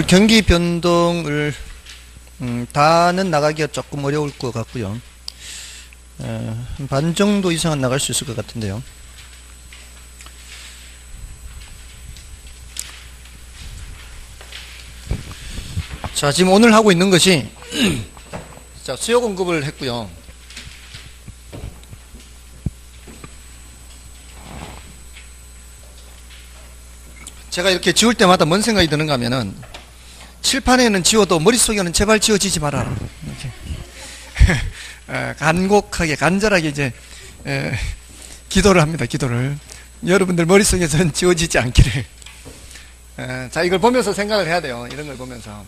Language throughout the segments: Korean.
경기 변동을 다는 나가기가 조금 어려울 것 같고요. 반 정도 이상은 나갈 수 있을 것 같은데요. 자, 지금 오늘 하고 있는 것이 자, 수요 공급을 했고요. 제가 이렇게 지울 때마다 뭔 생각이 드는가 하면은 칠판에는 지워도 머릿속에는 제발 지워지지 말아라. 이렇게 간곡하게 간절하게 이제 기도를 합니다. 기도를. 여러분들 머릿속에서는 지워지지 않기를. 자, 이걸 보면서 생각을 해야 돼요. 이런 걸 보면서.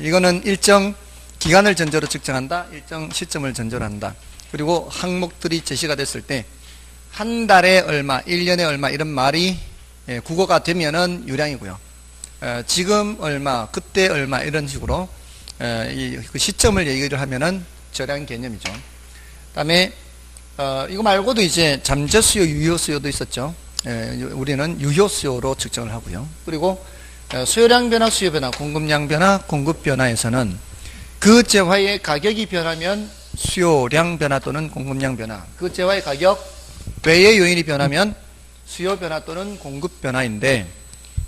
이거는 일정 기간을 전제로 측정한다. 일정 시점을 전제로 한다. 그리고 항목들이 제시가 됐을 때 한 달에 얼마, 1년에 얼마 이런 말이 국어가 되면은 유량이고요. 지금 얼마, 그때 얼마 이런 식으로 그 시점을 얘기를 하면은 저량 개념이죠. 그다음에 이거 말고도 이제 잠재 수요, 유효 수요도 있었죠. 우리는 유효 수요로 측정을 하고요. 그리고 수요량 변화, 수요 변화, 공급량 변화, 공급 변화에서는 그 재화의 가격이 변하면 수요량 변화 또는 공급량 변화, 그 재화의 가격 외의 요인이 변하면 수요 변화 또는 공급 변화인데,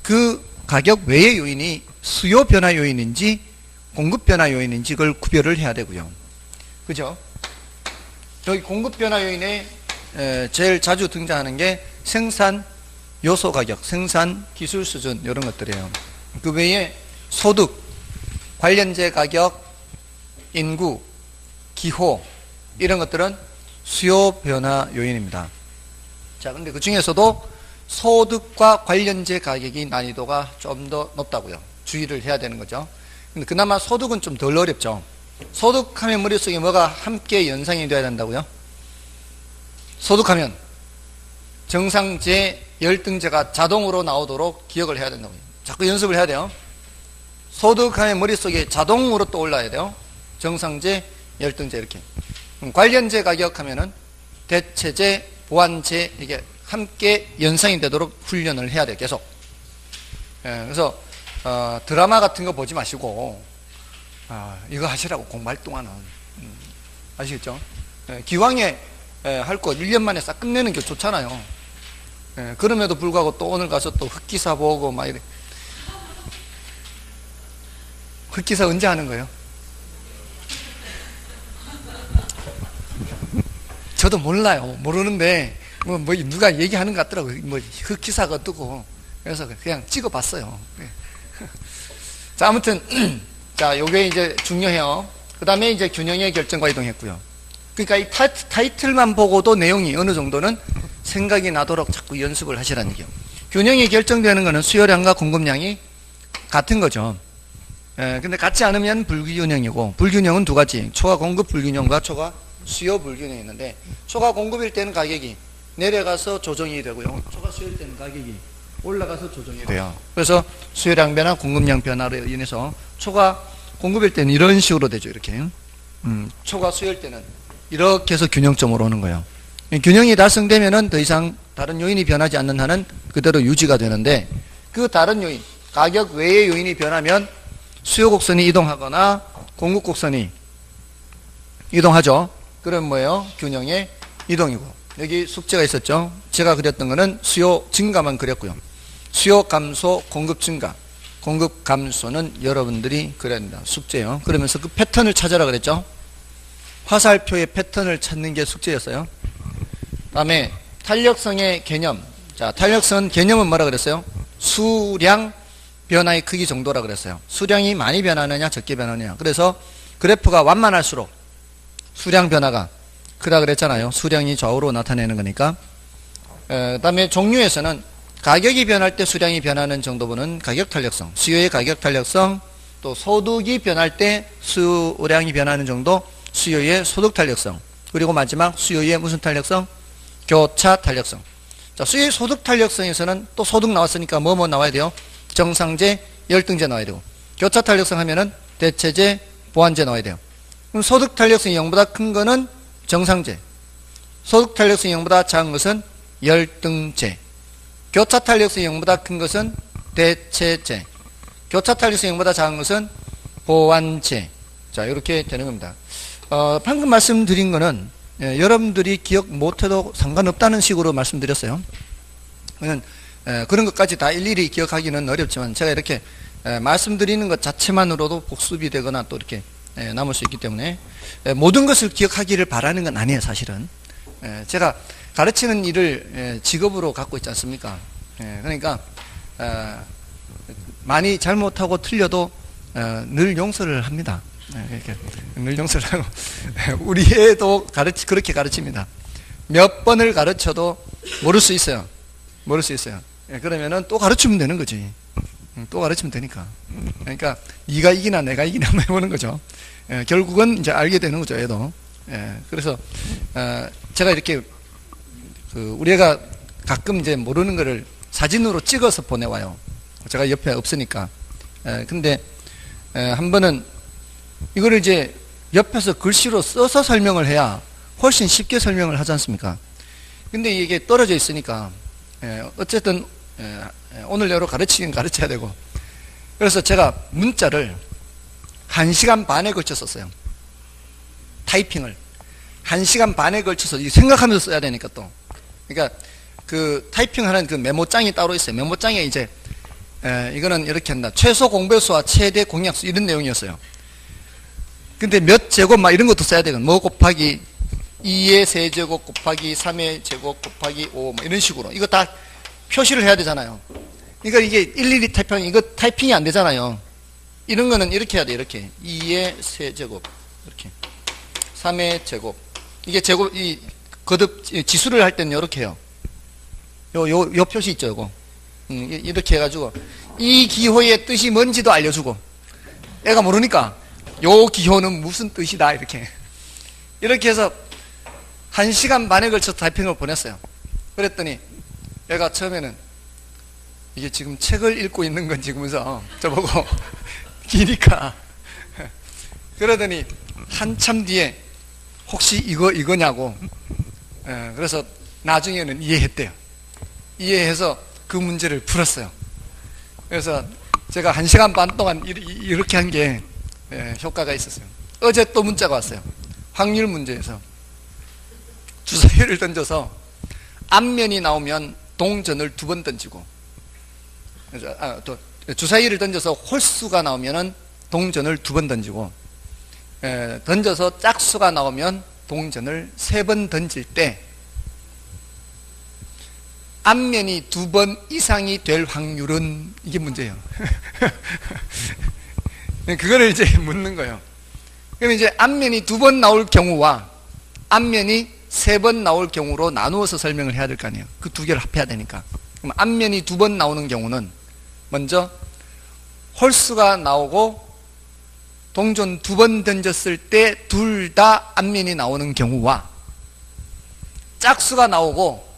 그 가격 외의 요인이 수요 변화 요인인지 공급 변화 요인인지 그걸 구별을 해야 되고요. 그죠? 여기 공급 변화 요인에 제일 자주 등장하는 게 생산 요소 가격, 생산 기술 수준 이런 것들이에요. 그 외에 소득, 관련재 가격, 인구, 기호 이런 것들은 수요 변화 요인입니다. 자, 근데 그 중에서도 소득과 관련재 가격이 난이도가 좀 더 높다고요. 주의를 해야 되는 거죠. 근데 그나마 소득은 좀 덜 어렵죠. 소득하면 머릿속에 뭐가 함께 연상이 돼야 된다고요? 소득하면 정상재, 열등재가 자동으로 나오도록 기억을 해야 된다고요. 자꾸 연습을 해야 돼요. 소득하면 머릿속에 자동으로 또 올라야 돼요. 정상재, 열등재 이렇게. 관련재 가격 하면은 대체재, 보완재 이게 함께 연상이 되도록 훈련을 해야 돼요. 계속. 그래서 드라마 같은 거 보지 마시고 이거 하시라고 공부할 동안은. 아시겠죠? 기왕에 할 거 1년 만에 싹 끝내는 게 좋잖아요. 그럼에도 불구하고 또 오늘 가서 또 흑기사 보고 막 이래. 흑기사 언제 하는 거예요? 저도 몰라요. 모르는데 뭐 누가 얘기하는 것 같더라고요. 뭐 흑기사가 뜨고. 그래서 그냥 찍어봤어요. 자, 아무튼 자, 요게 이제 중요해요. 그 다음에 이제 균형의 결정과 이동했고요. 그러니까 이 타이틀만 보고도 내용이 어느 정도는 생각이 나도록 자꾸 연습을 하시라는 얘기예요. 균형이 결정되는 거는 수요량과 공급량이 같은 거죠. 근데 같지 않으면 불균형이고, 불균형은 두 가지. 초과 공급 불균형과 초과 수요 불균형이 있는데, 초과 공급일 때는 가격이 내려가서 조정이 되고요. 초과 수요일 때는 가격이 올라가서 조정이 돼요. 그래서 수요량 변화, 공급량 변화로 인해서 초과 공급일 때는 이런 식으로 되죠. 이렇게. 초과 수요일 때는 이렇게 해서 균형점으로 오는 거예요. 균형이 달성되면은 더 이상 다른 요인이 변하지 않는 한은 그대로 유지가 되는데, 그 다른 요인, 가격 외의 요인이 변하면 수요 곡선이 이동하거나 공급 곡선이 이동하죠. 그럼 뭐예요? 균형의 이동이고. 여기 숙제가 있었죠. 제가 그렸던 거는 수요 증가만 그렸고요. 수요 감소, 공급 증가. 공급 감소는 여러분들이 그려야 된다. 숙제요. 그러면서 그 패턴을 찾아라 그랬죠. 화살표의 패턴을 찾는 게 숙제였어요. 다음에 탄력성의 개념. 자, 탄력성 개념은 뭐라 그랬어요? 수량 변화의 크기 정도라 그랬어요. 수량이 많이 변하느냐 적게 변하느냐. 그래서 그래프가 완만할수록 수량 변화가 크다 그랬잖아요. 수량이 좌우로 나타내는 거니까. 그 다음에 종류에서는 가격이 변할 때 수량이 변하는 정도분은 가격 탄력성, 수요의 가격 탄력성, 또 소득이 변할 때 수량이 변하는 정도, 수요의 소득 탄력성, 그리고 마지막 수요의 무슨 탄력성? 교차 탄력성. 자, 수요의 소득 탄력성에서는 또 소득 나왔으니까 뭐 나와야 돼요? 정상재, 열등재 나와야 되고, 교차 탄력성 하면은 대체재, 보완재 나와야 돼요. 그럼 소득 탄력성이 0보다 큰 거는 정상재, 소득 탄력성이 0보다 작은 것은 열등재, 교차 탄력성이 0보다 큰 것은 대체재, 교차 탄력성형보다 작은 것은 보완체. 자, 이렇게 되는 겁니다. 방금 말씀드린 거는 여러분들이 기억 못해도 상관없다는 식으로 말씀드렸어요. 그런 것까지 다 일일이 기억하기는 어렵지만 제가 이렇게 말씀드리는 것 자체만으로도 복습이 되거나 또 이렇게 남을 수 있기 때문에 모든 것을 기억하기를 바라는 건 아니에요, 사실은. 제가 가르치는 일을 직업으로 갖고 있지 않습니까? 그러니까 많이 잘못하고 틀려도 늘 용서를 합니다. 이렇게 늘 용서를 하고 우리 애도 그렇게 가르칩니다. 몇 번을 가르쳐도 모를 수 있어요. 모를 수 있어요. 그러면은 또 가르치면 되는 거지. 또 가르치면 되니까. 그러니까 네가 이기나 내가 이기나 한번 해보는 거죠. 결국은 이제 알게 되는 거죠, 애도. 그래서 제가 이렇게 우리 애가 가끔 이제 모르는 거를 사진으로 찍어서 보내와요. 제가 옆에 없으니까. 근데 한 번은 이거를 이제 옆에서 글씨로 써서 설명을 해야 훨씬 쉽게 설명을 하지 않습니까? 근데 이게 떨어져 있으니까 어쨌든 오늘 내로 가르치긴 가르쳐야 되고, 그래서 제가 문자를 1시간 반에 걸쳐 썼어요. 타이핑을 1시간 반에 걸쳐서 생각하면서 써야 되니까 또. 그러니까 그 타이핑하는 그 메모장이 따로 있어요. 메모장에 이제 이거는 이렇게 한다. 최소 공배수와 최대 공약수 이런 내용이었어요. 근데 몇 제곱 막 이런 것도 써야 되거든. 뭐 곱하기 2의 세제곱 곱하기 3의 제곱 곱하기 5 뭐 이런 식으로. 이거 다 표시를 해야 되잖아요. 그러니까 이게 일일이 이거 타이핑이 안 되잖아요. 이런 거는 이렇게 해야 돼. 이렇게 2의 세제곱 이렇게 3의 제곱. 이게 제곱 이 거듭 지수를 할 때는 이렇게 해요. 요 표시 있죠, 요거. 이렇게 해가지고 이 기호의 뜻이 뭔지도 알려주고, 애가 모르니까 요 기호는 무슨 뜻이다 이렇게 해서 1시간 반에 걸쳐서 타이핑을 보냈어요. 그랬더니 애가 처음에는 이게 지금 책을 읽고 있는 건지 그러면서 저보고 기니까 그러더니 한참 뒤에 혹시 이거냐고. 그래서 나중에는 이해했대요. 이해해서 그 문제를 풀었어요. 그래서 제가 1시간 반 동안 이렇게 한 게 효과가 있었어요. 어제 또 문자가 왔어요. 확률 문제에서 주사위를 던져서 앞면이 나오면 동전을 2번 던지고, 또 주사위를 던져서 홀수가 나오면 동전을 2번 던지고, 던져서 짝수가 나오면 동전을 3번 던질 때 앞면이 2번 이상이 될 확률은, 이게 문제예요. 그거를 이제 묻는 거예요. 그럼 이제 앞면이 2번 나올 경우와 앞면이 3번 나올 경우로 나누어서 설명을 해야 될 거 아니에요. 그 두 개를 합해야 되니까. 그럼 앞면이 2번 나오는 경우는 먼저 홀수가 나오고 동전 2번 던졌을 때 둘 다 앞면이 나오는 경우와 짝수가 나오고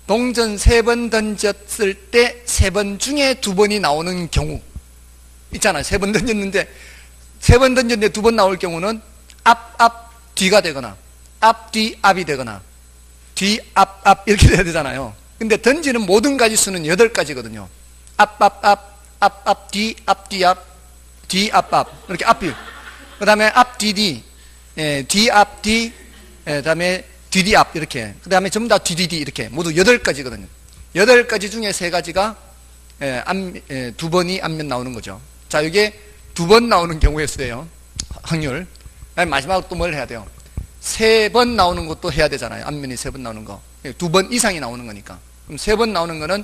동전 3번 던졌을 때 3번 중에 2번이 나오는 경우 있잖아요. 3번 던졌는데 3번 던졌는데 2번 나올 경우는 앞 뒤가 되거나 앞 뒤 앞이 되거나 뒤 앞 이렇게 돼야 되잖아요. 근데 던지는 모든 가지수는 8가지거든요. 앞 뒤 뒤 앞 이렇게 앞이, 그 다음에 앞 뒤 뒤 앞 뒤, 그 다음에 뒤 앞 이렇게, 그 다음에 전부 다 뒤 이렇게 모두 8가지거든요. 8가지 중에 3가지가 2번이 앞면 나오는 거죠. 자, 이게 2번 나오는 경우의 수예요. 확률. 마지막으로 또 뭘 해야 돼요? 3번 나오는 것도 해야 되잖아요. 앞면이 3번 나오는 거. 2번 이상이 나오는 거니까. 그럼 3번 나오는 거는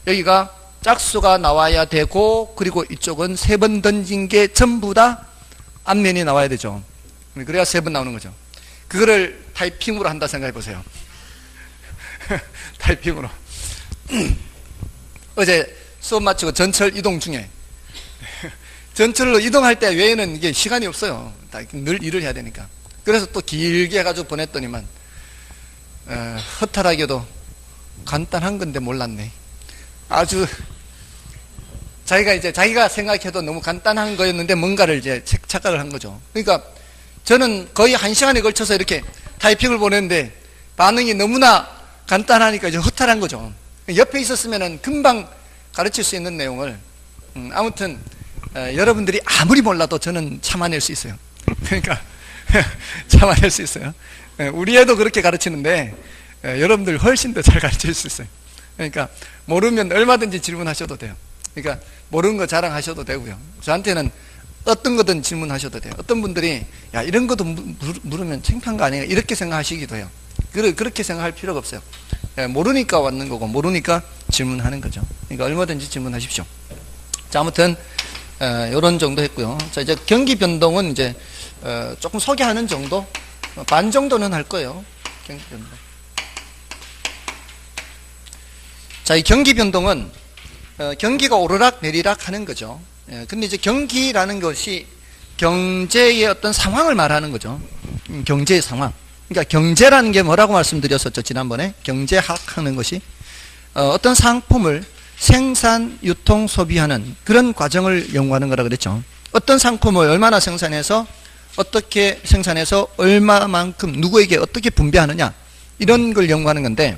여기가 짝수가 나와야 되고, 그리고 이쪽은 3번 던진 게 전부 다 앞면이 나와야 되죠. 그래야 3번 나오는 거죠. 그거를 타이핑으로 한다 생각해 보세요. 타이핑으로. 어제 수업 마치고 전철 이동 중에 전철로 이동할 때 외에는 이게 시간이 없어요. 늘 일을 해야 되니까. 그래서 또 길게 해가지고 보냈더니만 허탈하게도 간단한 건데 몰랐네. 아주 자기가 생각해도 너무 간단한 거였는데 뭔가를 이제 착각을 한 거죠. 그러니까 저는 거의 1시간에 걸쳐서 이렇게 타이핑을 보냈는데 반응이 너무나 간단하니까 이제 허탈한 거죠. 옆에 있었으면 금방 가르칠 수 있는 내용을. 아무튼 여러분들이 아무리 몰라도 저는 참아낼 수 있어요. 그러니까 참아낼 수 있어요. 우리 애도 그렇게 가르치는데 여러분들 훨씬 더 잘 가르칠 수 있어요. 그러니까 모르면 얼마든지 질문하셔도 돼요. 그러니까 모르는 거 자랑하셔도 되고요. 저한테는 어떤 거든 질문하셔도 돼요. 어떤 분들이 야 이런 것도 물으면 창피한 거 아니에요? 이렇게 생각하시기도 해요. 그렇게 생각할 필요가 없어요. 모르니까 왔는 거고 모르니까 질문하는 거죠. 그러니까 얼마든지 질문하십시오. 자, 아무튼 이런 정도 했고요. 자, 이제 경기 변동은 이제 조금 소개하는 정도, 반 정도는 할 거예요. 경기 변동. 자, 이 경기 변동은 경기가 오르락 내리락 하는 거죠. 근데 이제 경기라는 것이 경제의 어떤 상황을 말하는 거죠. 경제의 상황. 그러니까 경제라는 게 뭐라고 말씀드렸었죠, 지난번에. 경제학 하는 것이 어떤 상품을 생산, 유통, 소비하는 그런 과정을 연구하는 거라 그랬죠. 어떤 상품을 얼마나 생산해서 어떻게 생산해서 얼마만큼 누구에게 어떻게 분배하느냐 이런 걸 연구하는 건데,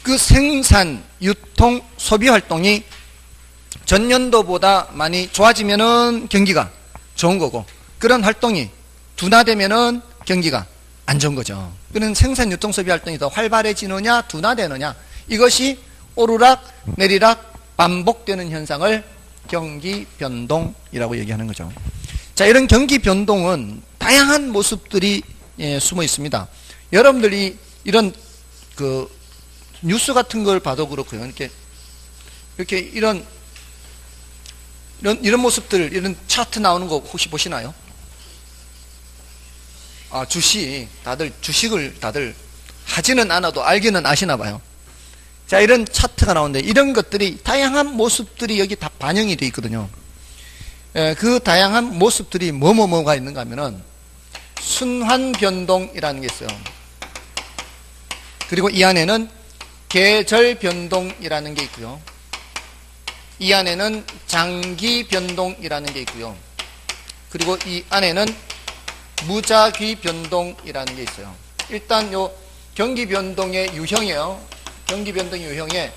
그 생산, 유통, 소비 활동이 전년도보다 많이 좋아지면은 경기가 좋은 거고, 그런 활동이 둔화되면은 경기가 안 좋은 거죠. 그런 생산, 유통, 소비 활동이 더 활발해지느냐 둔화되느냐, 이것이 오르락 내리락 반복되는 현상을 경기 변동이라고 얘기하는 거죠. 자, 이런 경기 변동은 다양한 모습들이 숨어 있습니다. 여러분들이 이런 그 뉴스 같은 걸 봐도 그렇고요. 이렇게 이런 모습들, 이런 차트 나오는 거 혹시 보시나요? 아, 주식을 다들 하지는 않아도 알기는 아시나 봐요. 자, 이런 차트가 나오는데 이런 것들이 다양한 모습들이 여기 다 반영이 되어 있거든요. 그 다양한 모습들이 뭐가 있는가 하면은 순환 변동이라는 게 있어요. 그리고 이 안에는 계절 변동이라는 게 있고요. 이 안에는 장기 변동이라는 게 있고요. 그리고 이 안에는 무작위 변동이라는 게 있어요. 일단 요 경기 변동의 유형이에요. 경기 변동의 유형에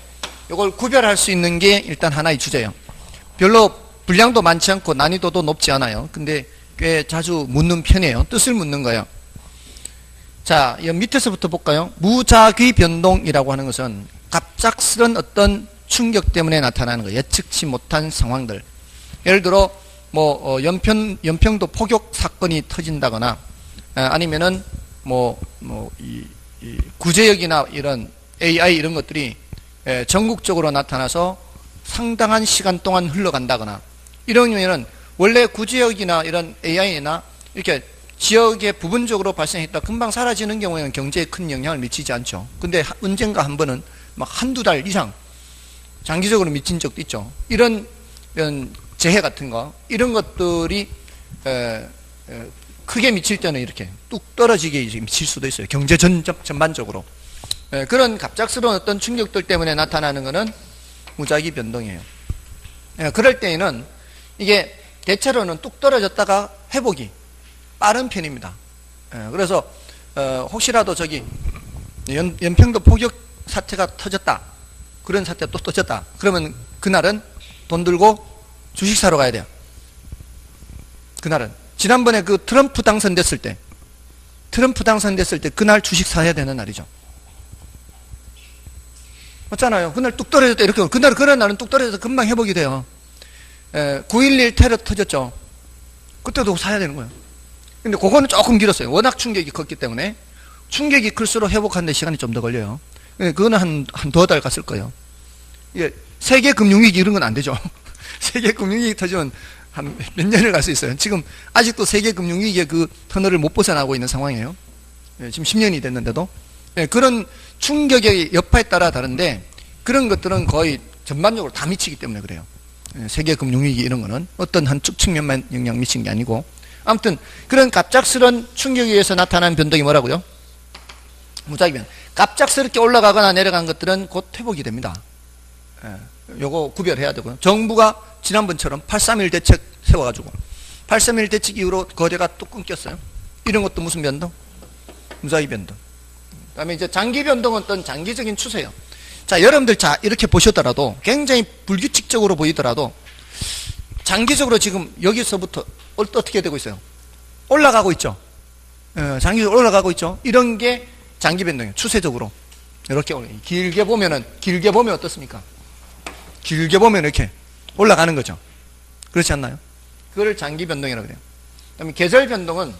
요걸 구별할 수 있는 게 일단 하나의 주제예요. 별로 분량도 많지 않고 난이도도 높지 않아요. 근데 꽤 자주 묻는 편이에요. 뜻을 묻는 거예요. 자, 이 밑에서부터 볼까요? 무작위 변동이라고 하는 것은 갑작스런 어떤 충격 때문에 나타나는 거예요. 예측치 못한 상황들. 예를 들어 연평도 포격 사건이 터진다거나, 아니면은 이 구제역이나 이런 AI 이런 것들이 전국적으로 나타나서 상당한 시간 동안 흘러간다거나, 이러면은 원래 구제역이나 이런 AI나 이렇게 지역에 부분적으로 발생했다 금방 사라지는 경우에는 경제에 큰 영향을 미치지 않죠. 근데 언젠가 한 번은 막 한두 달 이상 장기적으로 미친 적도 있죠. 이런 재해 같은 거, 이런 것들이 크게 미칠 때는 이렇게 뚝 떨어지게 미칠 수도 있어요. 경제 전반적으로. 그런 갑작스러운 어떤 충격들 때문에 나타나는 것은 무작위 변동이에요. 그럴 때에는 이게 대체로는 뚝 떨어졌다가 회복이 빠른 편입니다. 그래서 혹시라도 저기 연평도 포격 사태가 터졌다, 그런 사태가 또 터졌다, 그러면 그날은 돈 들고 주식 사러 가야 돼요. 그날은 지난번에 그 트럼프 당선됐을 때 그날 주식 사야 되는 날이죠. 맞잖아요. 그날 뚝 떨어졌다 이렇게. 그런 날은 뚝 떨어져서 금방 회복이 돼요. 9.11 테러 터졌죠. 그때도 사야 되는 거예요. 근데 그거는 조금 길었어요. 워낙 충격이 컸기 때문에. 충격이 클수록 회복하는데 시간이 좀 더 걸려요. 그거는 한 두어 달 갔을 거예요. 이게 세계 금융위기 이런 건 안 되죠. 세계 금융위기 터지면 한 몇 년을 갈 수 있어요. 지금 아직도 세계 금융위기의 그 터널을 못 벗어나고 있는 상황이에요. 지금 10년이 됐는데도. 그런 충격의 여파에 따라 다른데, 그런 것들은 거의 전반적으로 다 미치기 때문에 그래요. 세계 금융위기 이런 거는 어떤 한쪽 측면만 영향 미친 게 아니고, 아무튼 그런 갑작스런 충격에 의해서 나타나는 변동이 뭐라고요? 무작위 변동. 갑작스럽게 올라가거나 내려간 것들은 곧 회복이 됩니다. 요거 구별해야 되고요. 정부가 지난번처럼 8.3.1 대책 세워가지고 8.3.1 대책 이후로 거래가 또 끊겼어요. 이런 것도 무슨 변동? 무작위 변동. 그 다음에 이제 장기 변동은 어떤 장기적인 추세예요. 자, 여러분들 이렇게 보셨더라도, 굉장히 불규칙적으로 보이더라도 장기적으로 지금 여기서부터 어떻게 되고 있어요? 올라가고 있죠. 장기적으로 올라가고 있죠. 이런 게 장기 변동이에요. 추세적으로. 이렇게 길게 보면 어떻습니까? 길게 보면 이렇게 올라가는 거죠. 그렇지 않나요? 그걸 장기 변동이라고 그래요. 그다음에 계절 변동은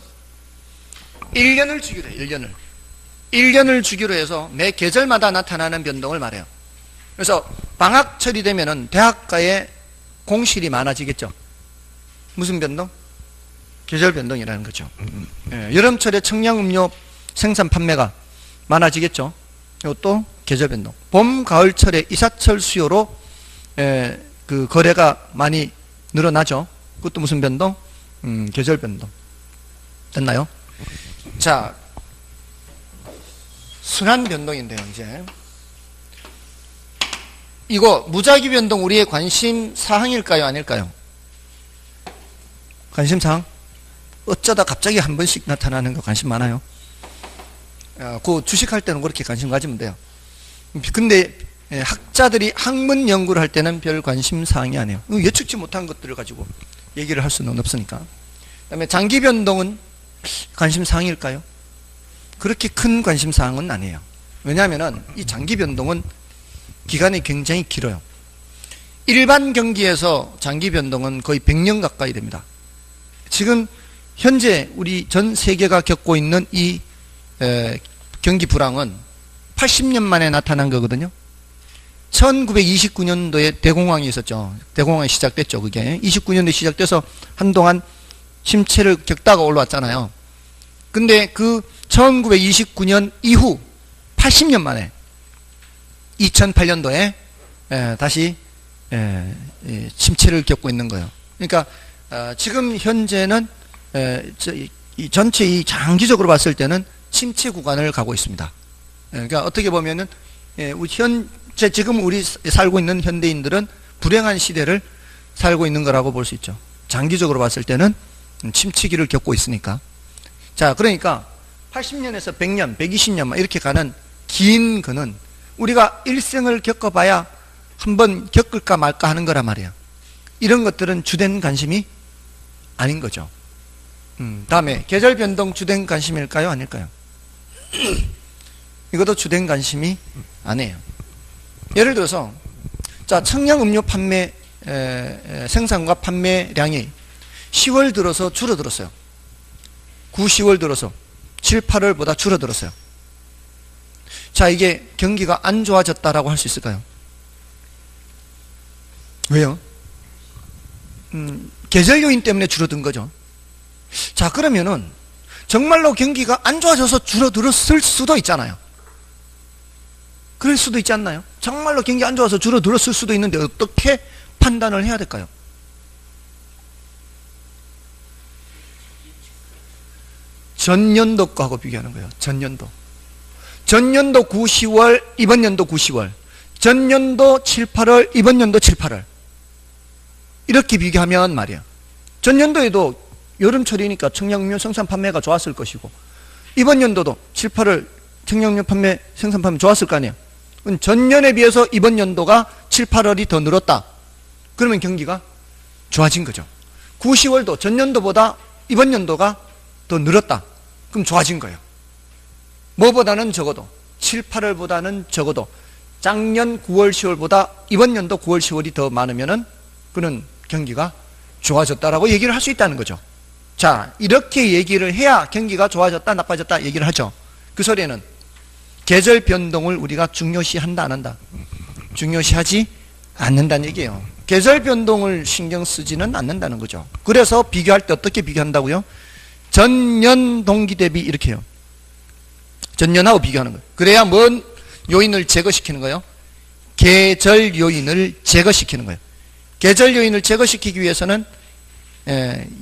1년을 주기로 해요. 1년을. 1년을 주기로 해서 매 계절마다 나타나는 변동을 말해요. 그래서 방학철이 되면은 대학가에 공실이 많아지겠죠. 무슨 변동? 계절 변동이라는 거죠. 여름철에 청량음료 생산 판매가 많아지겠죠. 이것도 계절 변동. 봄, 가을철에 이사철 수요로 그 거래가 많이 늘어나죠. 그것도 무슨 변동? 계절 변동. 됐나요? 자, 순환 변동인데요, 이제. 이거 무작위 변동 우리의 관심 사항일까요, 아닐까요? 관심 사항? 어쩌다 갑자기 한 번씩 나타나는 거 관심 많아요. 그 주식할 때는 그렇게 관심 가지면 돼요. 근데 학자들이 학문 연구를 할 때는 별 관심 사항이 아니에요. 예측치 못한 것들을 가지고 얘기를 할 수는 없으니까. 그다음에 장기 변동은 관심 사항일까요? 그렇게 큰 관심 사항은 아니에요. 왜냐하면 이 장기 변동은 기간이 굉장히 길어요. 일반 경기에서 장기 변동은 거의 100년 가까이 됩니다. 지금 현재 우리 전 세계가 겪고 있는 이 경기 불황은 80년 만에 나타난 거거든요. 1929년도에 대공황이 있었죠. 대공황이 시작됐죠. 그게 29년도에 시작돼서 한동안 침체를 겪다가 올라왔잖아요. 근데 그 1929년 이후 80년 만에 2008년도에 다시 침체를 겪고 있는 거예요. 그러니까 지금 현재는 이 전체 이 장기적으로 봤을 때는 침체 구간을 가고 있습니다. 그러니까 어떻게 보면은 현재 지금 우리 살고 있는 현대인들은 불행한 시대를 살고 있는 거라고 볼 수 있죠. 장기적으로 봤을 때는 침체기를 겪고 있으니까. 자, 그러니까 80년에서 100년, 120년 이렇게 가는 긴 거는 우리가 일생을 겪어봐야 한번 겪을까 말까 하는 거란 말이에요. 이런 것들은 주된 관심이 아닌 거죠. 다음에 계절 변동 주된 관심일까요, 아닐까요? 이것도 주된 관심이 아니에요. 예를 들어서 자, 청량음료 판매 생산과 판매량이 10월 들어서 줄어들었어요. 9, 10월 들어서 7, 8월보다 줄어들었어요. 자, 이게 경기가 안 좋아졌다라고 할 수 있을까요? 왜요? 계절 요인 때문에 줄어든 거죠. 자, 그러면은 정말로 경기가 안 좋아져서 줄어들었을 수도 있잖아요. 그럴 수도 있지 않나요? 정말로 경기 안 좋아서 줄어들었을 수도 있는데 어떻게 판단을 해야 될까요? 전년도 거하고 비교하는 거예요. 전년도 9, 10월, 이번 연도 9, 10월, 전년도 7, 8월, 이번 연도 7, 8월 이렇게 비교하면 말이야. 전년도에도 여름철이니까 청량음료 생산 판매가 좋았을 것이고 이번 연도도 7, 8월 청량음료 판매 생산 판매 좋았을 거 아니에요. 전년에 비해서 이번 연도가 7, 8월이 더 늘었다. 그러면 경기가 좋아진 거죠. 9, 10월도 전년도보다 이번 연도가 더 늘었다. 그럼 좋아진 거예요. 뭐보다는 적어도 7, 8월보다는 적어도 작년 9월, 10월보다 이번 연도 9월, 10월이 더 많으면은 그는 경기가 좋아졌다라고 얘기를 할 수 있다는 거죠. 자, 이렇게 얘기를 해야 경기가 좋아졌다, 나빠졌다 얘기를 하죠. 그 소리에는 계절 변동을 우리가 중요시한다, 안 한다? 중요시하지 않는다는 얘기예요. 계절 변동을 신경 쓰지는 않는다는 거죠. 그래서 비교할 때 어떻게 비교한다고요? 전년 동기 대비 이렇게 해요. 전년하고 비교하는 거예요. 그래야 뭔 요인을 제거시키는 거예요? 계절 요인을 제거시키는 거예요. 계절 요인을 제거시키기 위해서는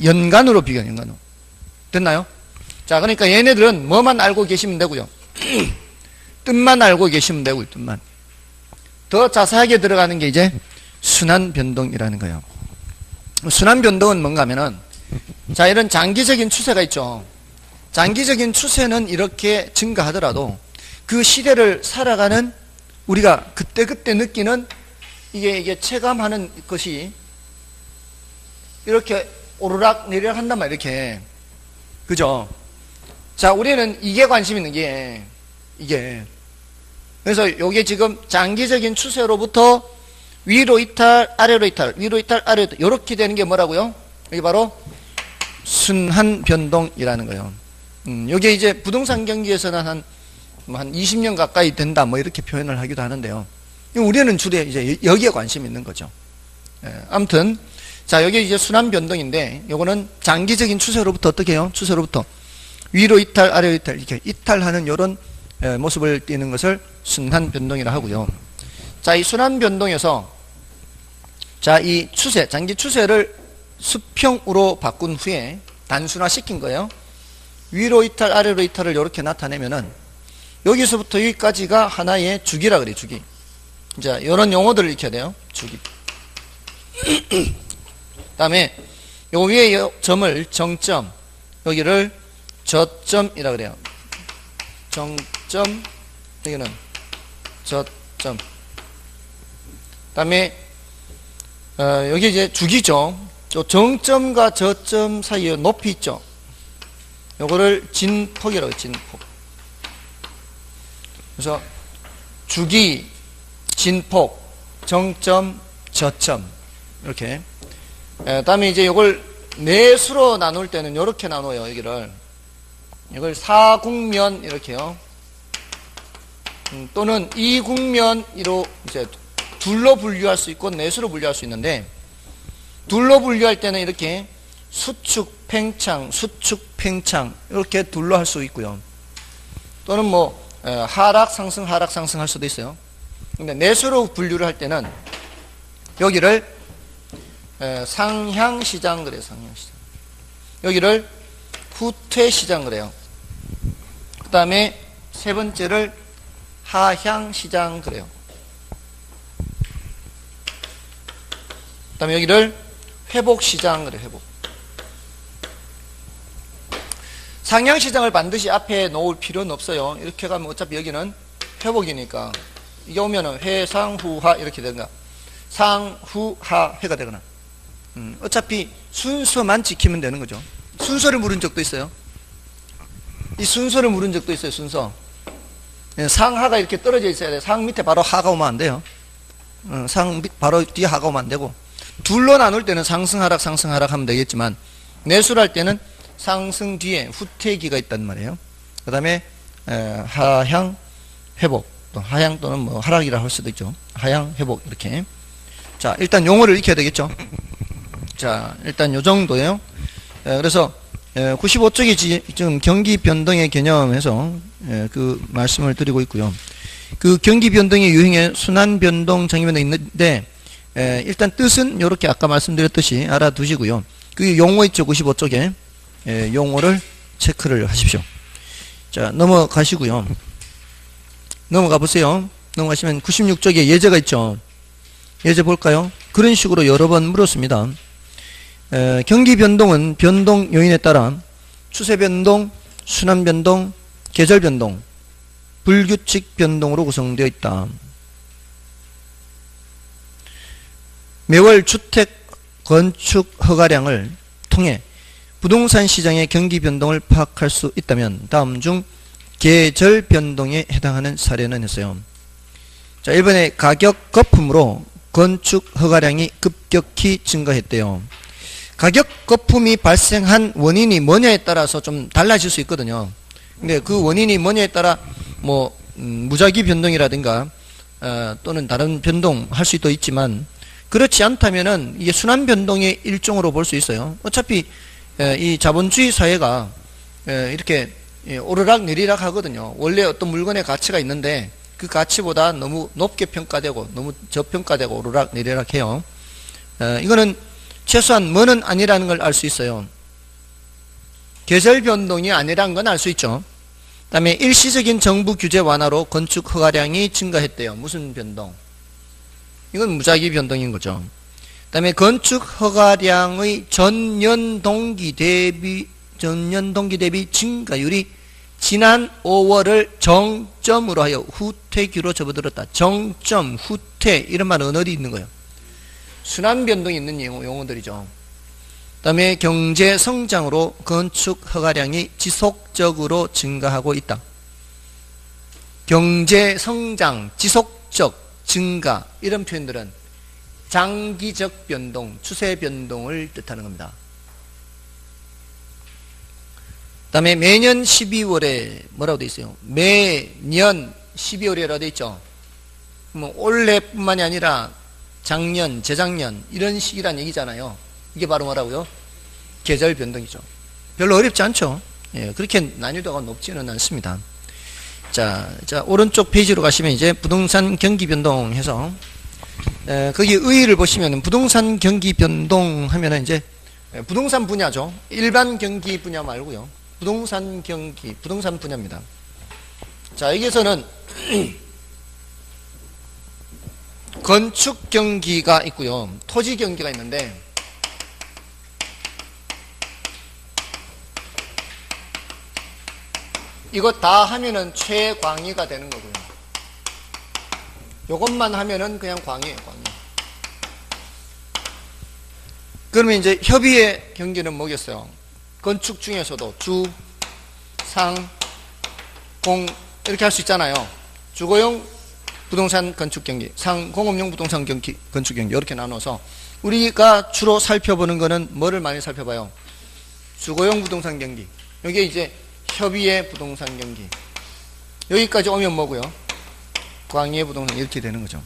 연간으로 비교해요. 연간으로. 됐나요? 자, 그러니까 얘네들은 뭐만 알고 계시면 되고요. 뜻만 알고 계시면 되고요. 뜻만. 더 자세하게 들어가는 게 이제 순환 변동이라는 거예요. 순환 변동은 뭔가 하면은 자, 이런 장기적인 추세가 있죠. 장기적인 추세는 이렇게 증가하더라도 그 시대를 살아가는 우리가 그때그때 느끼는 이게 체감하는 것이 이렇게 오르락 내리락 한단 말이에요. 이렇게. 그죠? 자, 우리는 이게 관심 있는 게, 이게. 그래서 요게 지금 장기적인 추세로부터 위로 이탈, 아래로 이탈, 위로 이탈, 아래로 이탈. 요렇게 되는 게 뭐라고요? 이게 바로 순환 변동이라는 거예요. 요게 이제 부동산 경기에서는 한 20년 가까이 된다, 뭐 이렇게 표현을 하기도 하는데요. 우리는 주로 이제 여기에 관심이 있는 거죠. 아무튼, 자, 여기 이제 순환 변동인데, 요거는 장기적인 추세로부터 어떻게 해요? 추세로부터 위로 이탈, 아래로 이탈, 이렇게 이탈하는 요런 모습을 띠는 것을 순환 변동이라 하고요. 자, 이 순환 변동에서, 자, 이 추세, 장기 추세를 수평으로 바꾼 후에 단순화 시킨 거예요. 위로 이탈, 아래로 이탈을 이렇게 나타내면은, 여기서부터 여기까지가 하나의 주기라 그래요, 주기. 자, 이런 용어들을 익혀야 돼요, 주기. 그 다음에 요 위에 요 점을 정점, 여기를 저점이라 그래요. 정점, 여기는 저점. 그 다음에 여기 이제 주기죠. 정점과 저점 사이에 높이 있죠. 요거를 진폭이라고 해요, 진폭. 그래서 주기, 진폭, 정점, 저점 이렇게. 다음에 이제 이걸 네 수로 나눌 때는 이렇게 나눠요. 여기를 이걸 사국면 이렇게요. 또는 이국면으로 이제 둘로 분류할 수 있고 네 수로 분류할 수 있는데, 둘로 분류할 때는 이렇게 수축, 팽창, 수축, 팽창 이렇게 둘로 할 수 있고요. 또는 뭐 하락, 상승, 하락, 상승 할 수도 있어요. 근데 내수로 분류를 할 때는 여기를 상향시장 그래요. 상향시장. 여기를 후퇴시장 그래요. 그 다음에 세 번째를 하향시장 그래요. 그 다음에 여기를 회복시장 그래요. 회복. 상향시장을 반드시 앞에 놓을 필요는 없어요. 이렇게 가면 어차피 여기는 회복이니까. 이게 오면은 회상후하 이렇게 되는가. 상후하 회가 되거나. 어차피 순서만 지키면 되는 거죠. 순서를 물은 적도 있어요. 이 순서를 물은 적도 있어요. 순서. 상하가 이렇게 떨어져 있어야 돼요. 상 밑에 바로 하가 오면 안 돼요. 상 바로 뒤에 하가 오면 안 되고. 둘로 나눌 때는 상승하락 상승하락 하면 되겠지만, 내수를 할 때는 상승 뒤에 후퇴기가 있단 말이에요. 그 다음에 하향 회복, 또 하향 또는 뭐 하락이라 할 수도 있죠. 하향 회복 이렇게. 자, 일단 용어를 익혀야 되겠죠. 자, 일단 요 정도예요. 그래서 95쪽이 지금 경기 변동의 개념에서 그 말씀을 드리고 있고요. 그 경기 변동의 유형에 순환 변동, 장기 변동이 있는데, 일단 뜻은 이렇게 아까 말씀드렸듯이 알아두시고요. 그 용어 있죠. 95쪽에 용어를 체크를 하십시오. 자, 넘어가시고요. 넘어가 보세요. 넘어가시면 96쪽에 예제가 있죠. 예제 볼까요? 그런 식으로 여러 번 물었습니다. 경기 변동은 변동 요인에 따라 추세 변동, 순환 변동, 계절 변동, 불규칙 변동으로 구성되어 있다. 매월 주택 건축 허가량을 통해 부동산 시장의 경기 변동을 파악할 수 있다면 다음 중 계절 변동에 해당하는 사례는 했어요. 자, 1번에 가격 거품으로 건축 허가량이 급격히 증가했대요. 가격 거품이 발생한 원인이 뭐냐에 따라서 좀 달라질 수 있거든요. 근데 그 원인이 뭐냐에 따라 뭐 무작위 변동이라든가 또는 다른 변동 할 수도 있지만, 그렇지 않다면은 이게 순환 변동의 일종으로 볼 수 있어요. 어차피 이 자본주의 사회가 이렇게 오르락 내리락 하거든요. 원래 어떤 물건의 가치가 있는데 그 가치보다 너무 높게 평가되고 너무 저평가되고 오르락 내리락 해요. 이거는 최소한 뭐는 아니라는 걸 알 수 있어요. 계절 변동이 아니라는 건 알 수 있죠. 그 다음에 일시적인 정부 규제 완화로 건축 허가량이 증가했대요. 무슨 변동? 이건 무작위 변동인 거죠. 그 다음에 건축 허가량의 전년 동기 대비 증가율이 지난 5월을 정점으로 하여 후퇴기로 접어들었다. 정점, 후퇴 이런 말은 어디 있는 거예요? 순환 변동이 있는 용어들이죠. 다음에 경제 성장으로 건축 허가량이 지속적으로 증가하고 있다. 경제 성장, 지속적 증가 이런 표현들은 장기적 변동, 추세 변동을 뜻하는 겁니다. 그 다음에 매년 12월에 뭐라고 되어 있어요? 매년 12월이라고 되어 있죠. 뭐 올해뿐만이 아니라 작년, 재작년 이런 시기란 얘기잖아요. 이게 바로 뭐라고요? 계절 변동이죠. 별로 어렵지 않죠. 예, 그렇게 난이도가 높지는 않습니다. 자, 오른쪽 페이지로 가시면 이제 부동산 경기 변동 해서 거기 의의를 보시면 부동산 경기 변동 하면은 이제 부동산 분야죠. 일반 경기 분야 말고요. 부동산 경기, 부동산 분야입니다. 자, 여기에서는 건축 경기가 있고요. 토지 경기가 있는데 이거 다 하면은 최광의가 되는 거고요. 요것만 하면은 그냥 광의예요, 광의. 그러면 이제 협의의 경기는 뭐겠어요? 건축 중에서도 주, 상, 공 이렇게 할 수 있잖아요. 주거용 부동산 건축 경기, 상, 공업용 부동산 경기, 건축 경기 이렇게 나눠서 우리가 주로 살펴보는 거는 뭐를 많이 살펴봐요? 주거용 부동산 경기. 여기에 이제 협의의 부동산 경기. 여기까지 오면 뭐고요? 광의의 부동산 이렇게 되는 거죠.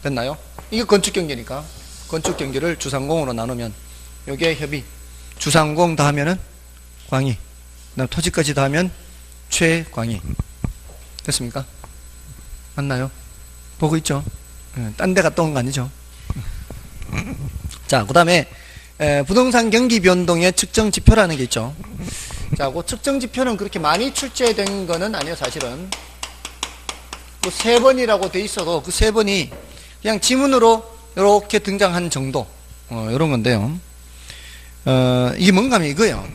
됐나요? 이게 건축 경기니까 건축 경기를 주상공으로 나누면 여기에 협의, 주상공 다 하면은 광의, 그다음 토지까지 다 하면 최광의. 됐습니까? 맞나요? 보고 있죠? 딴 데 갔다 온 거 아니죠? 자, 그 다음에 부동산 경기 변동의 측정 지표라는 게 있죠. 자, 그 측정 지표는 그렇게 많이 출제된 거는 아니에요, 사실은. 그 3번이라고 돼 있어도 그 3번이 그냥 지문으로 이렇게 등장한 정도, 이런 건데요. 이게 뭔가 하면 이거예요.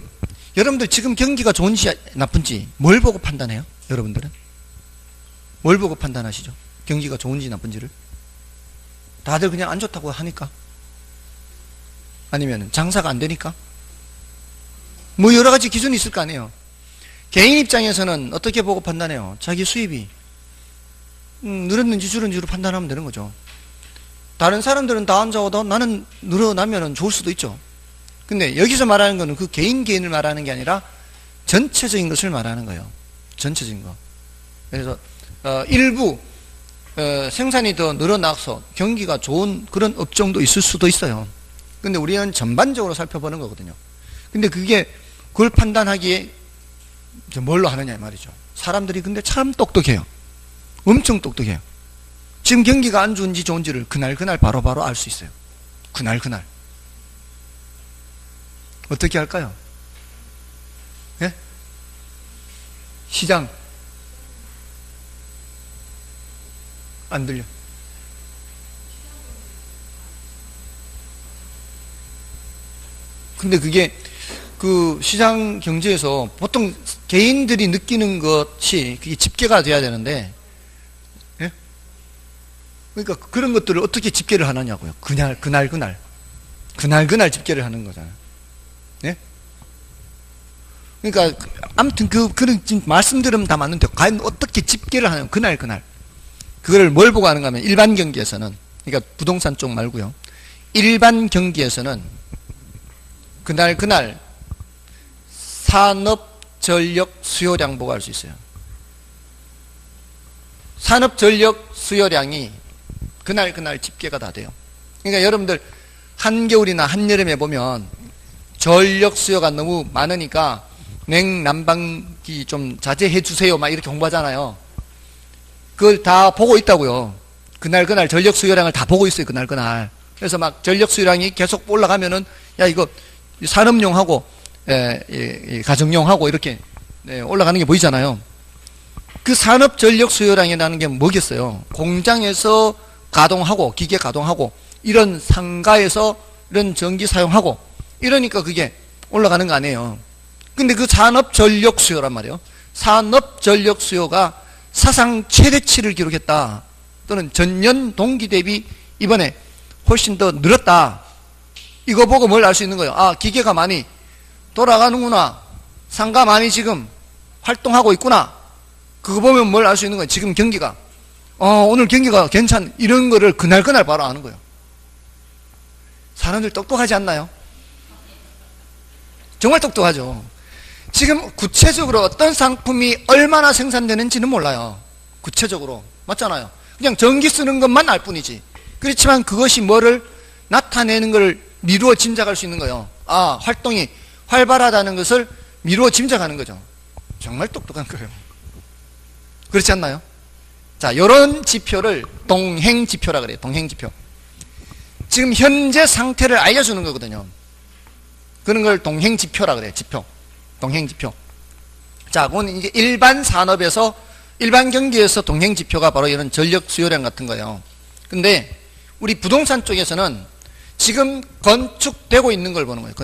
여러분들 지금 경기가 좋은지 나쁜지 뭘 보고 판단해요? 여러분들은? 뭘 보고 판단하시죠? 경기가 좋은지 나쁜지를? 다들 그냥 안 좋다고 하니까? 아니면 장사가 안 되니까? 뭐 여러 가지 기준이 있을 거 아니에요. 개인 입장에서는 어떻게 보고 판단해요? 자기 수입이 늘었는지 줄었는지로 판단하면 되는 거죠. 다른 사람들은 다 안 좋아도 나는 늘어나면 좋을 수도 있죠. 근데 여기서 말하는 거는 그 개인을 말하는 게 아니라 전체적인 것을 말하는 거예요. 전체적인 거. 그래서 일부 생산이 더 늘어나서 경기가 좋은 그런 업종도 있을 수도 있어요. 근데 우리는 전반적으로 살펴보는 거거든요. 근데 그걸 판단하기에 뭘로 하느냐 말이죠. 사람들이 근데 참 똑똑해요. 엄청 똑똑해요. 지금 경기가 안 좋은지 좋은지를 그날 바로바로 알 수 있어요. 그날 어떻게 할까요? 예? 시장 안 들려. 근데 그게 그 시장 경제에서 보통 개인들이 느끼는 것이 그게 집계가 돼야 되는데, 예? 그러니까 그런 것들을 어떻게 집계를 하느냐고요. 그날 집계를 하는 거잖아요. 예? 그러니까 아무튼 그런 말씀 들으면 다 맞는데 과연 어떻게 집계를 하냐면 그날 그거를 뭘 보고 하는가 하면 일반 경기에서는, 그러니까 부동산 쪽 말고요. 일반 경기에서는 그날 산업 전력 수요량 보고 알 수 있어요. 산업 전력 수요량이 그날 집계가 다 돼요. 그러니까 여러분들 한겨울이나 한여름에 보면 전력 수요가 너무 많으니까 냉난방기 좀 자제해 주세요 막 이렇게 홍보하잖아요. 그걸 다 보고 있다고요. 그날 전력 수요량을 다 보고 있어요. 그날 그래서 막 전력 수요량이 계속 올라가면은 야 이거 산업용하고 가정용하고 이렇게 올라가는 게 보이잖아요. 그 산업 전력 수요량이라는 게 뭐겠어요? 공장에서 가동하고 기계 가동하고 이런 상가에서 이런 전기 사용하고 이러니까 그게 올라가는 거 아니에요. 근데 그 산업 전력 수요란 말이에요. 산업 전력 수요가 사상 최대치를 기록했다. 또는 전년 동기 대비 이번에 훨씬 더 늘었다. 이거 보고 뭘 알 수 있는 거예요? 아, 기계가 많이 돌아가는구나. 상가 많이 지금 활동하고 있구나. 그거 보면 뭘 알 수 있는 거예요? 지금 경기가 오늘 경기가 이런 거를 그날 바로 아는 거예요. 사람들 똑똑하지 않나요? 정말 똑똑하죠. 지금 구체적으로 어떤 상품이 얼마나 생산되는지는 몰라요. 구체적으로. 맞잖아요. 그냥 전기 쓰는 것만 알 뿐이지. 그렇지만 그것이 뭐를 나타내는 걸 미루어 짐작할 수 있는 거예요. 아, 활동이 활발하다는 것을 미루어 짐작하는 거죠. 정말 똑똑한 거예요. 그렇지 않나요? 자, 이런 지표를 동행지표라 그래요. 동행지표. 지금 현재 상태를 알려주는 거거든요. 그런 걸 동행지표라 그래요. 지표. 동행지표. 자, 그건 이제 일반 산업에서, 일반 경기에서 동행지표가 바로 이런 전력 수요량 같은 거예요. 근데 우리 부동산 쪽에서는 지금 건축되고 있는 걸 보는 거예요.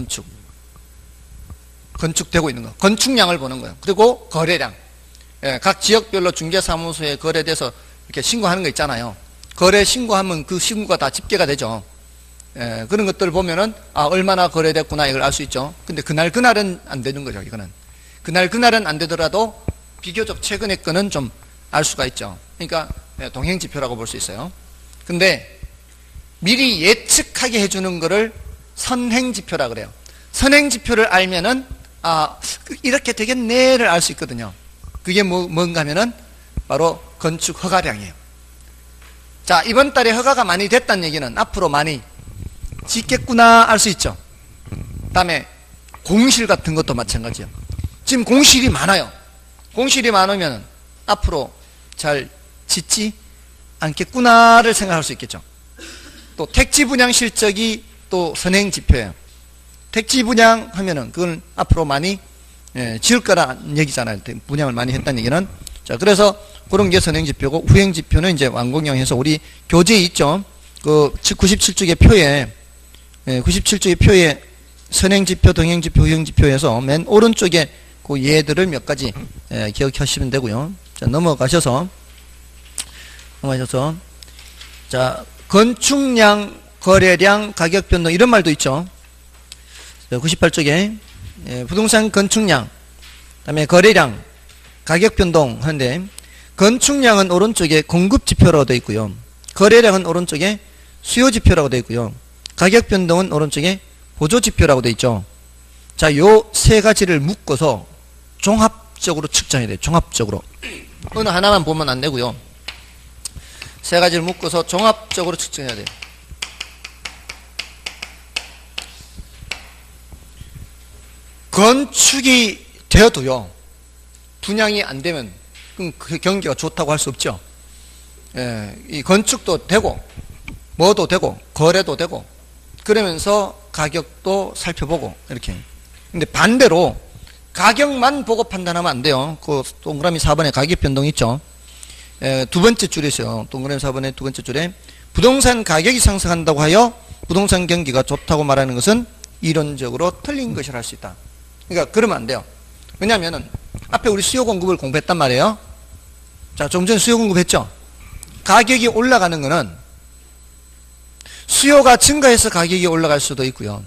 건축되고 있는 거. 건축량을 보는 거예요. 그리고 거래량. 예, 각 지역별로 중개사무소에 거래돼서 이렇게 신고하는 거 있잖아요. 거래 신고하면 그 신고가 다 집계가 되죠. 예, 그런 것들을 보면은 아, 얼마나 거래됐구나 이걸 알 수 있죠. 근데 그날은 안 되는 거죠. 이거는 그날은 안 되더라도 비교적 최근의 거는 좀 알 수가 있죠. 그러니까 동행지표라고 볼 수 있어요. 근데 미리 예측하게 해주는 거를 선행지표라 그래요. 선행지표를 알면은 아, 이렇게 되겠네를 알 수 있거든요. 그게 뭔가 하면은 바로 건축 허가량이에요. 자, 이번 달에 허가가 많이 됐다는 얘기는 앞으로 많이 짓겠구나 알 수 있죠. 그 다음에 공실 같은 것도 마찬가지예요. 지금 공실이 많아요. 공실이 많으면 앞으로 잘 짓지 않겠구나를 생각할 수 있겠죠. 또 택지 분양 실적이 또 선행지표예요. 택지 분양 하면은 그건 앞으로 많이 지을 거라는 얘기잖아요. 분양을 많이 했다는 얘기는. 자, 그래서 그런 게 선행지표고, 후행지표는 이제 완공형해서 우리 교재에 있죠. 그 97쪽의 표에, 97쪽의 표에 선행지표, 동행지표, 후행지표에서 맨 오른쪽에 그 예들을 몇 가지 기억하시면 되고요. 자, 넘어가셔서. 자, 건축량, 거래량, 가격 변동 이런 말도 있죠. 98쪽에 부동산 건축량, 그다음에 거래량, 가격 변동 하는데 건축량은 오른쪽에 공급 지표라고 되어 있고요. 거래량은 오른쪽에 수요 지표라고 되어 있고요. 가격 변동은 오른쪽에 보조 지표라고 되어 있죠. 자, 요 세 가지를 묶어서 종합적으로 측정해야 돼요. 종합적으로. 어느 하나만 보면 안 되고요. 세 가지를 묶어서 종합적으로 측정해야 돼요. 건축이 되어도요, 분양이 안 되면 그럼 그 경기가 좋다고 할 수 없죠. 예, 이 건축도 되고 뭐도 되고 거래도 되고 그러면서 가격도 살펴보고 이렇게. 근데 반대로 가격만 보고 판단하면 안 돼요. 그 동그라미 4번에 가격 변동 있죠. 두 번째 줄에서요. 동그라미 4번의 두 번째 줄에 부동산 가격이 상승한다고 하여 부동산 경기가 좋다고 말하는 것은 이론적으로 틀린 것이라 할 수 있다. 그러니까 그러면 안 돼요. 왜냐하면은 앞에 우리 수요 공급을 공부했단 말이에요. 자, 좀 전에 수요 공급했죠. 가격이 올라가는 거는 수요가 증가해서 가격이 올라갈 수도 있고요.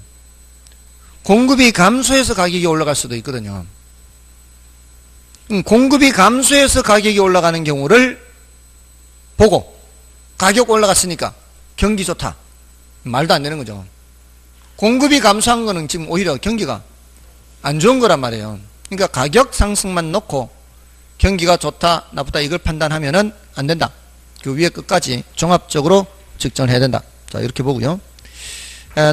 공급이 감소해서 가격이 올라갈 수도 있거든요. 공급이 감소해서 가격이 올라가는 경우를 보고 가격 올라갔으니까 경기 좋다. 말도 안 되는 거죠. 공급이 감소한 거는 지금 오히려 경기가 안 좋은 거란 말이에요. 그러니까 가격 상승만 놓고 경기가 좋다, 나쁘다 이걸 판단하면은 안 된다. 그 위에 끝까지 종합적으로 측정을 해야 된다. 자, 이렇게 보고요.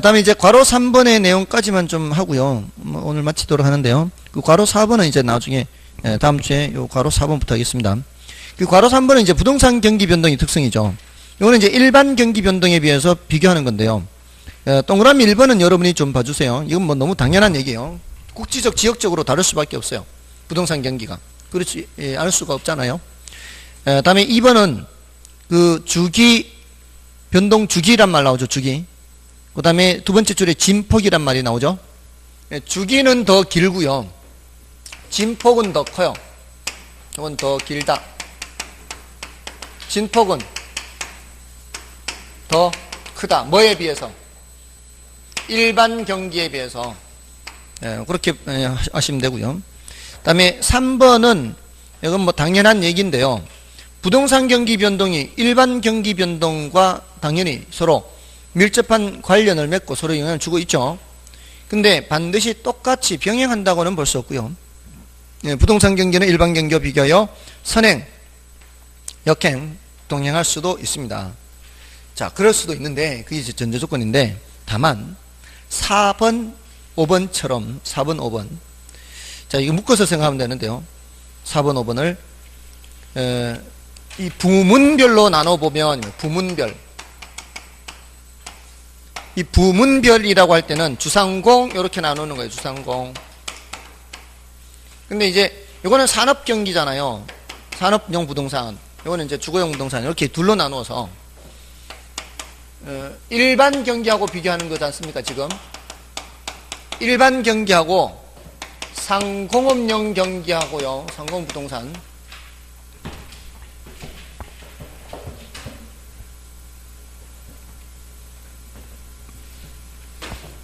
다음에 이제 괄호 3번의 내용까지만 좀 하고요. 오늘 마치도록 하는데요. 그 괄호 4번은 이제 나중에 다음 주에 요 괄호 4번부터 하겠습니다. 그 괄호 3번은 이제 부동산 경기 변동의 특성이죠. 이거는 이제 일반 경기 변동에 비해서 비교하는 건데요. 동그라미 1번은 여러분이 좀 봐주세요. 이건 뭐 너무 당연한 얘기예요. 국지적, 지역적으로 다를 수밖에 없어요. 부동산 경기가. 그렇지, 알 수가 없잖아요. 다음에 2번은 그 주기, 변동 주기란 말 나오죠, 주기. 그 다음에 두 번째 줄에 진폭이란 말이 나오죠. 주기는 더 길고요. 진폭은 더 커요. 이건 더 길다. 진폭은 더 크다. 뭐에 비해서? 일반 경기에 비해서. 그렇게 하시면 되고요. 그 다음에 3번은 이건 뭐 당연한 얘기인데요. 부동산 경기 변동이 일반 경기 변동과 당연히 서로 밀접한 관련을 맺고 서로 영향을 주고 있죠. 근데 반드시 똑같이 병행한다고는 볼 수 없고요. 부동산 경기는 일반 경기와 비교하여 선행, 역행, 동행할 수도 있습니다. 자, 그럴 수도 있는데 그게 이제 전제 조건인데, 다만 4번, 5번처럼 4번, 5번. 자, 이거 묶어서 생각하면 되는데요. 4번, 5번을 이 부문별로 나눠보면, 부문별. 이 부문별이라고 할 때는 주상공 이렇게 나누는 거예요. 주상공. 근데 이제 이거는 산업 경기잖아요. 산업용 부동산. 이거는 이제 주거용 부동산. 이렇게 둘로 나누어서 일반 경기하고 비교하는 거지 않습니까? 지금 일반 경기하고 상공업용 경기하고요. 상공 부동산.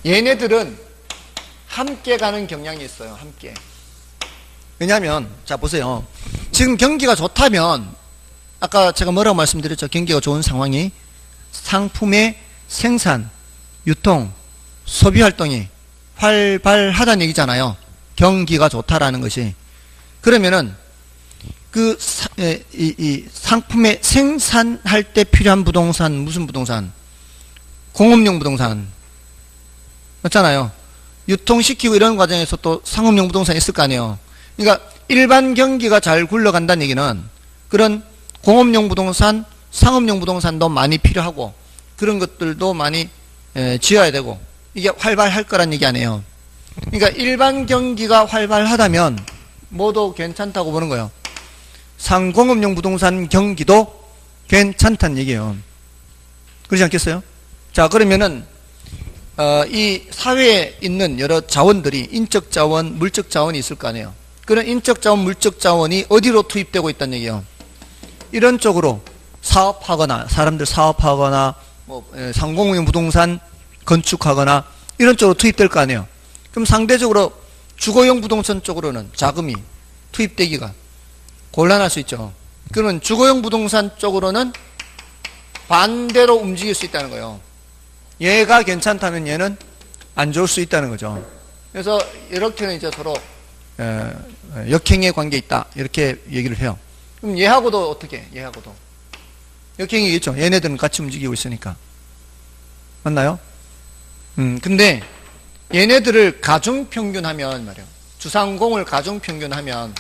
얘네들은 함께 가는 경향이 있어요. 함께. 왜냐하면 자 보세요. 지금 경기가 좋다면 아까 제가 뭐라고 말씀드렸죠? 경기가 좋은 상황이 상품의 생산, 유통, 소비 활동이 활발하다는 얘기잖아요. 경기가 좋다라는 것이. 그러면은 그 이 상품의 생산할 때 필요한 부동산, 무슨 부동산? 공업용 부동산. 맞잖아요. 유통시키고 이런 과정에서 또 상업용 부동산이 있을 거 아니에요. 그러니까 일반 경기가 잘 굴러간다는 얘기는 그런 공업용 부동산, 상업용 부동산도 많이 필요하고 그런 것들도 많이 지어야 되고 이게 활발할 거란 얘기 아니에요. 그러니까 일반 경기가 활발하다면 뭐도 괜찮다고 보는 거예요. 상공업용 부동산 경기도 괜찮다는 얘기예요. 그렇지 않겠어요? 자, 그러면은 이 사회에 있는 여러 자원들이 인적 자원, 물적 자원이 있을 거 아니에요. 그런 인적 자원, 물적 자원이 어디로 투입되고 있다는 얘기예요. 이런 쪽으로 사업하거나 사람들 사업하거나 뭐 상공용 부동산 건축하거나 이런 쪽으로 투입될 거 아니에요. 그럼 상대적으로 주거용 부동산 쪽으로는 자금이 투입되기가 곤란할 수 있죠. 그러면 주거용 부동산 쪽으로는 반대로 움직일 수 있다는 거예요. 얘가 괜찮다면 얘는 안 좋을 수 있다는 거죠. 그래서 이렇게는 이제 서로 역행의 관계에 있다 이렇게 얘기를 해요. 그럼 얘하고도 어떻게 해? 얘하고도 역행이겠죠. 얘네들은 같이 움직이고 있으니까. 맞나요? 근데 얘네들을 가중평균하면 말이에요. 주상공을 가중평균하면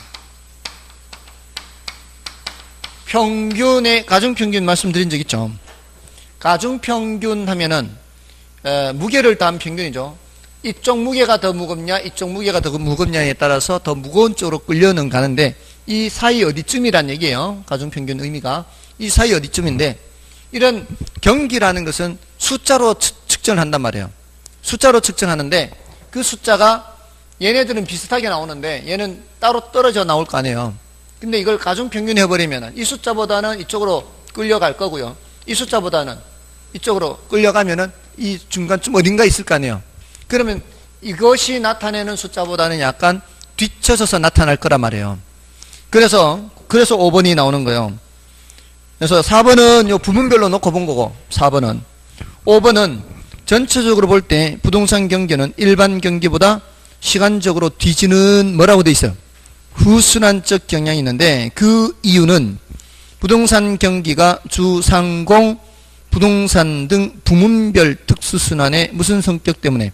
평균의 가중평균 말씀드린 적 있죠. 가중평균 하면은 무게를 더한 평균이죠. 이쪽 무게가 더 무겁냐 이쪽 무게가 더 무겁냐에 따라서 더 무거운 쪽으로 끌려는 가는데 이 사이 어디쯤이란 얘기예요. 가중평균 의미가 이 사이 어디쯤인데, 이런 경기라는 것은 숫자로 측정을 한단 말이에요. 숫자로 측정하는데 그 숫자가 얘네들은 비슷하게 나오는데 얘는 따로 떨어져 나올 거 아니에요. 근데 이걸 가중평균 해버리면 이 숫자보다는 이쪽으로 끌려갈 거고요. 이 숫자보다는 이쪽으로 끌려가면은 이 중간쯤 어딘가 있을 거 아니에요. 그러면 이것이 나타내는 숫자보다는 약간 뒤쳐져서 나타날 거란 말이에요. 그래서 5번이 나오는 거예요. 그래서 4번은 요 부문별로 놓고 본 거고 4번은 5번은 전체적으로 볼 때 부동산 경기는 일반 경기보다 시간적으로 뒤지는 뭐라고 돼 있어요? 후순환적 경향이 있는데 그 이유는 부동산 경기가 주상공, 부동산 등 부문별 특수순환의 무슨 성격 때문에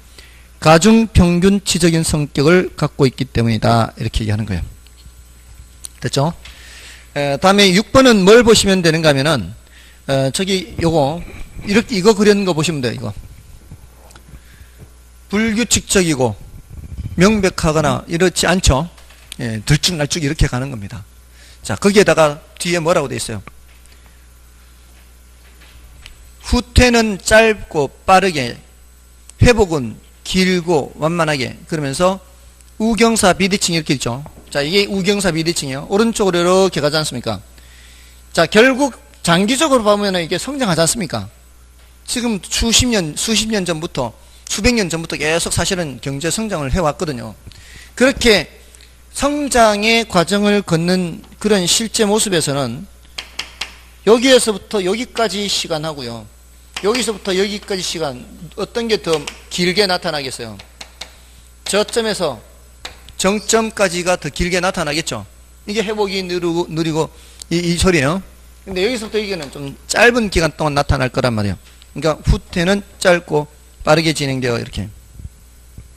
가중평균치적인 성격을 갖고 있기 때문이다. 이렇게 얘기하는 거예요. 됐죠? 다음에 6번은 뭘 보시면 되는가 하면은 저기 요거 이렇게 이거 그려놓은 거 보시면 돼요. 이거 불규칙적이고 명백하거나 이렇지 않죠. 예, 들쭉날쭉 이렇게 가는 겁니다. 자, 거기에다가 뒤에 뭐라고 돼 있어요? 후퇴는 짧고 빠르게, 회복은 길고 완만하게. 그러면서 우경사 비대칭 이렇게 있죠. 자, 이게 우경사 비대칭이에요. 오른쪽으로 이렇게 가지 않습니까? 자, 결국 장기적으로 보면 이게 성장하지 않습니까? 지금 수십 년 전부터 수백 년 전부터 계속 사실은 경제 성장을 해왔거든요. 그렇게 성장의 과정을 걷는 그런 실제 모습에서는 여기에서부터 여기까지 시간하고요. 여기서부터 여기까지 시간, 어떤 게 더 길게 나타나겠어요? 저점에서 정점까지가 더 길게 나타나겠죠. 이게 회복이 느리고 이 소리예요. 근데 여기서부터 여기는 좀 짧은 기간 동안 나타날 거란 말이에요. 그러니까 후퇴는 짧고 빠르게 진행되어 이렇게.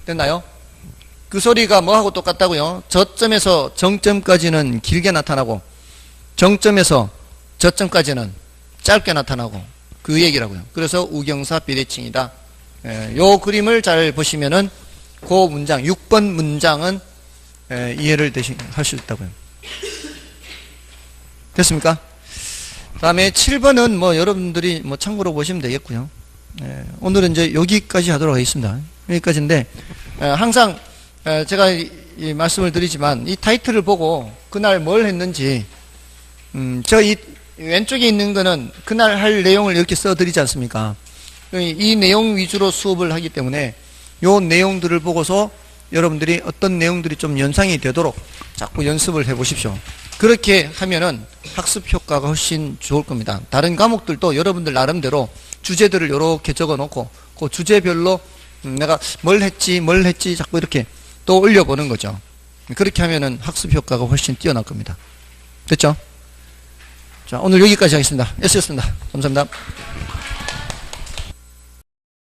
됐나요? 그 소리가 뭐하고 똑같다고요? 저점에서 정점까지는 길게 나타나고 정점에서 저점까지는 짧게 나타나고 그 얘기라고요. 그래서 우경사 비대칭이다. 요 그림을 잘 보시면은 그 문장 6번 문장은 이해를 할 수 있다고요. 됐습니까? 그 다음에 7번은 뭐 여러분들이 뭐 참고로 보시면 되겠고요. 오늘은 이제 여기까지 하도록 하겠습니다. 여기까지인데 항상 제가 이 말씀을 드리지만 이 타이틀을 보고 그날 뭘 했는지 제가 이 왼쪽에 있는 거는 그날 할 내용을 이렇게 써드리지 않습니까? 이 내용 위주로 수업을 하기 때문에 요 내용들을 보고서 여러분들이 어떤 내용들이 좀 연상이 되도록 자꾸 연습을 해 보십시오. 그렇게 하면은 학습 효과가 훨씬 좋을 겁니다. 다른 과목들도 여러분들 나름대로 주제들을 이렇게 적어 놓고 그 주제별로 내가 뭘 했지 자꾸 이렇게 또 올려보는 거죠. 그렇게 하면은 학습 효과가 훨씬 뛰어날 겁니다. 됐죠? 자, 오늘 여기까지 하겠습니다. S였습니다. 감사합니다.